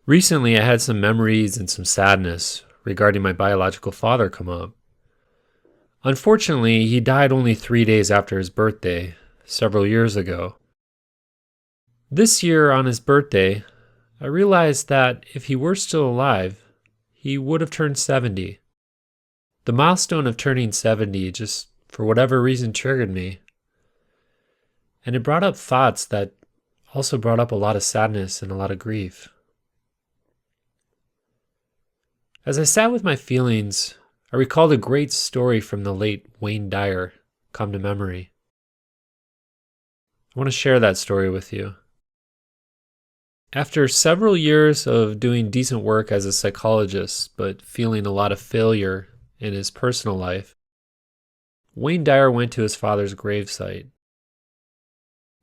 Recently, I had some memories and some sadness regarding my biological father come up. Unfortunately, he died only 3 days after his birthday, several years ago. This year, on his birthday, I realized that if he were still alive, he would have turned 70. The milestone of turning 70 just, for whatever reason, triggered me. And it brought up thoughts that also brought up a lot of sadness and a lot of grief. As I sat with my feelings, I recalled a great story from the late Wayne Dyer come to memory. I want to share that story with you. After several years of doing decent work as a psychologist, but feeling a lot of failure in his personal life, Wayne Dyer went to his father's gravesite.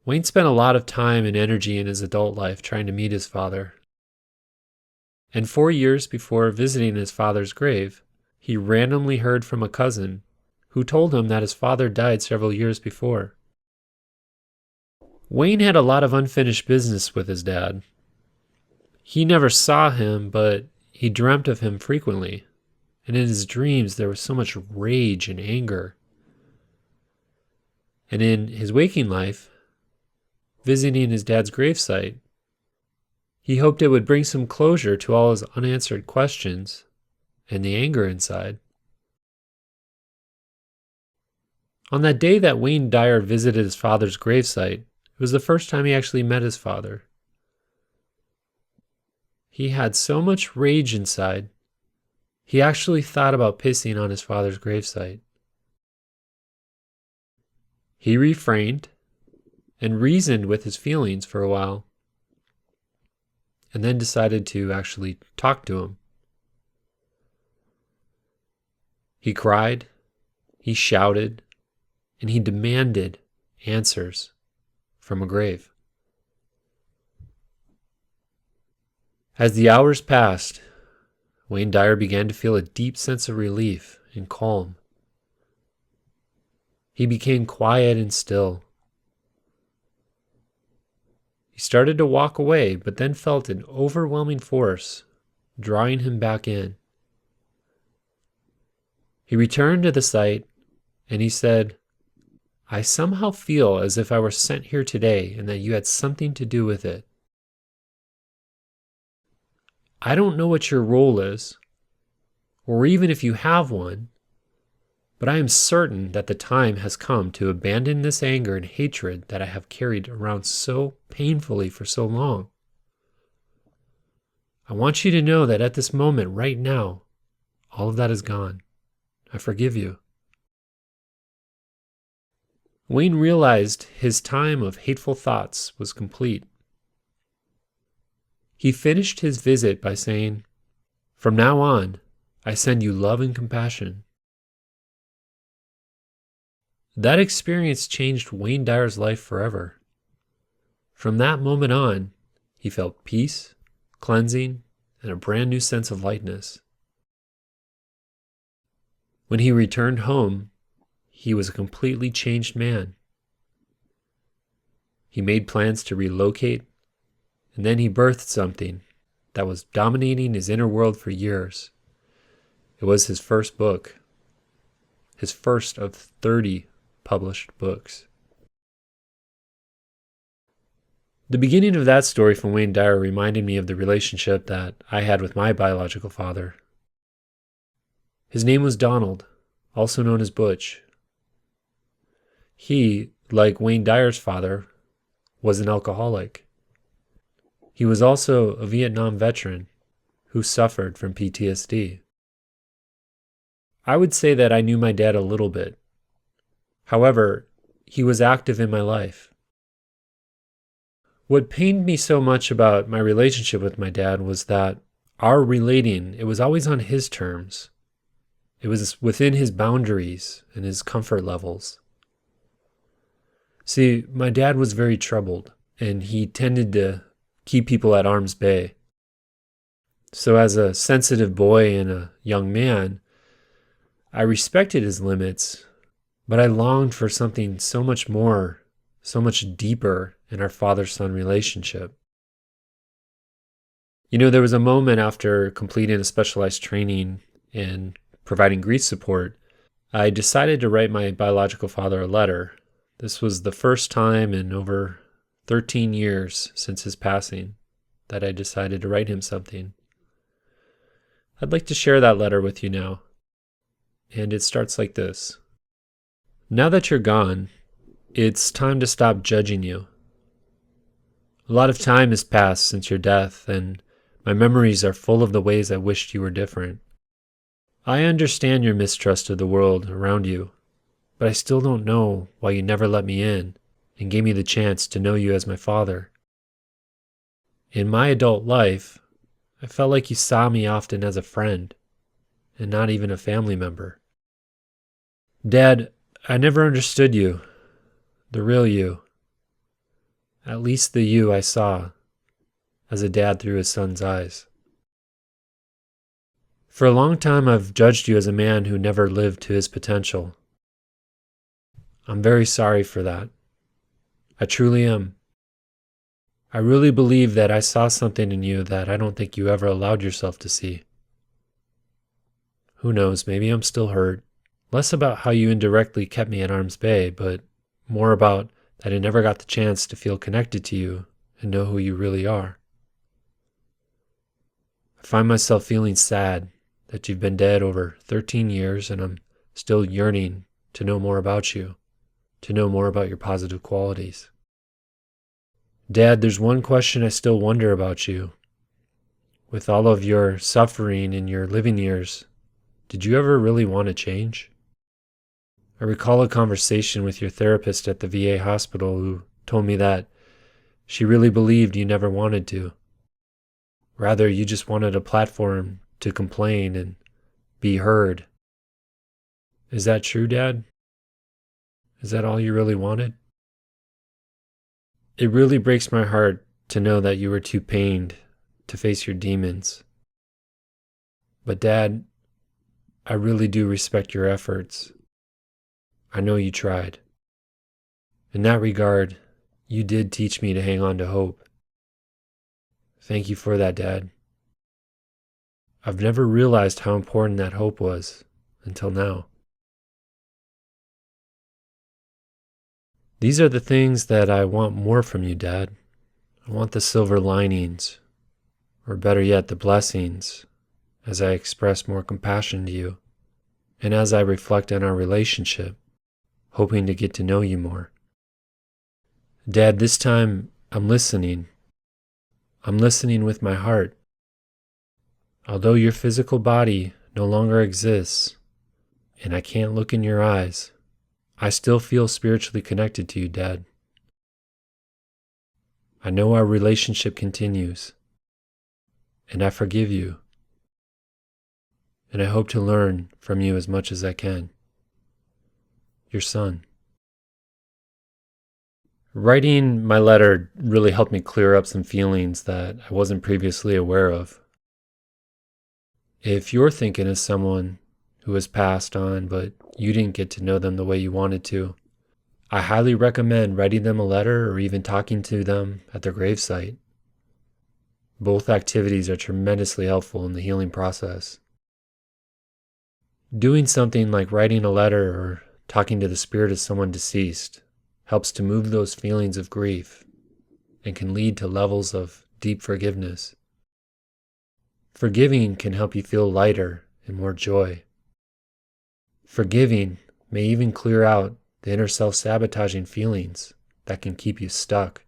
Wayne spent a lot of time and energy in his adult life trying to meet his father. And 4 years before visiting his father's grave, he randomly heard from a cousin who told him that his father died several years before. Wayne had a lot of unfinished business with his dad. He never saw him, but he dreamt of him frequently, and in his dreams there was so much rage and anger. And in his waking life, visiting his dad's gravesite, he hoped it would bring some closure to all his unanswered questions and the anger inside. On that day that Wayne Dyer visited his father's gravesite, it was the first time he actually met his father. He had so much rage inside, he actually thought about pissing on his father's gravesite. He refrained and reasoned with his feelings for a while, and then decided to actually talk to him. He cried, he shouted, and he demanded answers from a grave. As the hours passed, Wayne Dyer began to feel a deep sense of relief and calm. He became quiet and still. He started to walk away, but then felt an overwhelming force drawing him back in. He returned to the site and he said, "I somehow feel as if I were sent here today and that you had something to do with it. I don't know what your role is, or even if you have one, but I am certain that the time has come to abandon this anger and hatred that I have carried around so painfully for so long. I want you to know that at this moment, right now, all of that is gone. I forgive you." Wayne realized his time of hateful thoughts was complete. He finished his visit by saying, "From now on, I send you love and compassion." That experience changed Wayne Dyer's life forever. From that moment on, he felt peace, cleansing, and a brand new sense of lightness. When he returned home, he was a completely changed man. He made plans to relocate, and then he birthed something that was dominating his inner world for years. It was his first book, his first of 30 published books. The beginning of that story from Wayne Dyer reminded me of the relationship that I had with my biological father. His name was Donald, also known as Butch. He, like Wayne Dyer's father, was an alcoholic. He was also a Vietnam veteran who suffered from PTSD. I would say that I knew my dad a little bit. However, he was active in my life. What pained me so much about my relationship with my dad was that our relating, it was always on his terms. It was within his boundaries and his comfort levels. See, my dad was very troubled, and he tended to keep people at arm's bay. So as a sensitive boy and a young man, I respected his limits, but I longed for something so much more, so much deeper in our father-son relationship. There was a moment after completing a specialized training and providing grief support, I decided to write my biological father a letter. This was the first time in over 13 years since his passing that I decided to write him something. I'd like to share that letter with you now. And it starts like this. Now that you're gone, it's time to stop judging you. A lot of time has passed since your death, and my memories are full of the ways I wished you were different. I understand your mistrust of the world around you, but I still don't know why you never let me in and gave me the chance to know you as my father. In my adult life, I felt like you saw me often as a friend and not even a family member. Dad, I never understood you, the real you. At least the you I saw as a dad through his son's eyes. For a long time, I've judged you as a man who never lived to his potential. I'm very sorry for that. I truly am. I really believe that I saw something in you that I don't think you ever allowed yourself to see. Who knows, maybe I'm still hurt. Less about how you indirectly kept me at arm's bay, but more about that I never got the chance to feel connected to you and know who you really are. I find myself feeling sad that you've been dead over 13 years and I'm still yearning to know more about you, to know more about your positive qualities. Dad, there's one question I still wonder about you. With all of your suffering in your living years, did you ever really want to change? I recall a conversation with your therapist at the VA hospital who told me that she really believed you never wanted to. Rather, you just wanted a platform to complain and be heard. Is that true, Dad? Is that all you really wanted? It really breaks my heart to know that you were too pained to face your demons. But Dad, I really do respect your efforts. I know you tried. In that regard, you did teach me to hang on to hope. Thank you for that, Dad. I've never realized how important that hope was until now. These are the things that I want more from you, Dad. I want the silver linings, or better yet, the blessings, as I express more compassion to you, and as I reflect on our relationship, hoping to get to know you more. Dad, this time I'm listening. I'm listening with my heart. Although your physical body no longer exists, and I can't look in your eyes, I still feel spiritually connected to you, Dad. I know our relationship continues, and I forgive you, and I hope to learn from you as much as I can. Your son. Writing my letter really helped me clear up some feelings that I wasn't previously aware of. If you're thinking of someone who has passed on, but you didn't get to know them the way you wanted to, I highly recommend writing them a letter or even talking to them at their gravesite. Both activities are tremendously helpful in the healing process. Doing something like writing a letter or talking to the spirit of someone deceased helps to move those feelings of grief and can lead to levels of deep forgiveness. Forgiving can help you feel lighter and more joy. Forgiving may even clear out the inner self-sabotaging feelings that can keep you stuck.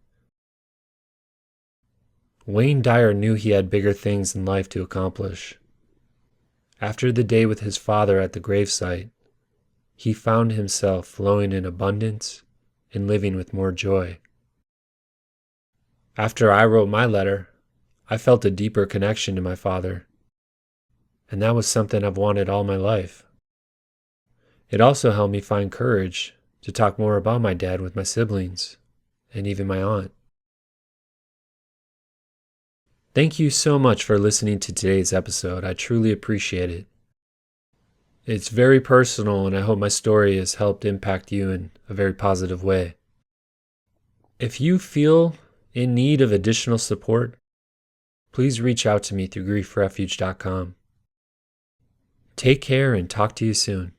Wayne Dyer knew he had bigger things in life to accomplish. After the day with his father at the gravesite, he found himself flowing in abundance and living with more joy. After I wrote my letter, I felt a deeper connection to my father, and that was something I've wanted all my life. It also helped me find courage to talk more about my dad with my siblings and even my aunt. Thank you so much for listening to today's episode. I truly appreciate it. It's very personal, and I hope my story has helped impact you in a very positive way. If you feel in need of additional support, please reach out to me through griefrefuge.com. Take care and talk to you soon.